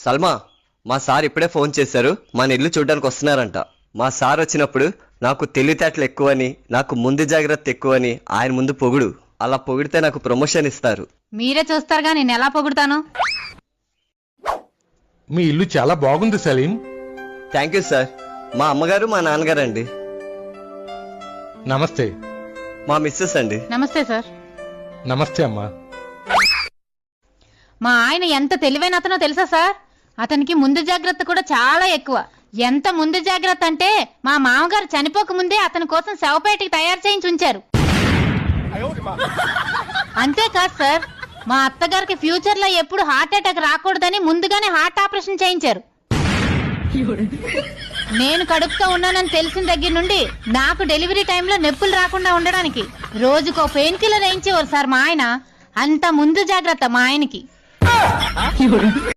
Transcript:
సల్మా, మా సార్ ఇప్పుడే ఫోన్ చేశారు. మన ఇల్లు చూడడానికి వస్తున్నారంట. మా సార్ వచ్చినప్పుడు నాకు తెలివితేటలు ఎక్కువని, నాకు ముందు జాగ్రత్త ఎక్కువని ఆయన ముందు పొగుడు. అలా పొగిడితే నాకు ప్రమోషన్ ఇస్తారు. మీరే చూస్తారుగా నేను ఎలా పొగుడుతాను. మీ ఇల్లు చాలా బాగుంది సలీం. Thank you sir. మా అమ్మగారు మా నాన్నగారు అండి. నమస్తే. మా మిస్సెస్ అండి. నమస్తే సార్. నమస్తే అమ్మా. మా ఆయన ఎంత తెలివైన అతనో తెలుసా సార్? అతనికి ముందు జాగ్రత్త కూడా చాలా ఎక్కువ. ఎంత ముందు జాగ్రత్త అంటే మా మామగారు చనిపోక ముందే అతని కోసం శవపేటికి తయారు చేయించి ఉంచారు. అంతేకాదు సార్, మా అత్తగారికి ఫ్యూచర్ లో ఎప్పుడు హార్ట్ అటాక్ రాకూడదని ముందుగానే హార్ట్ ఆపరేషన్ చేయించారు. నేను కడుపుతో ఉన్నానని తెలిసిన దగ్గర నుండి నాకు డెలివరీ టైంలో నొప్పులు రాకుండా ఉండడానికి రోజుకో పెయిన్ కిల్లర్ వేయించేవారు సార్ మా ఆయన. అంత ముందు జాగ్రత్త మా ఆయనకి.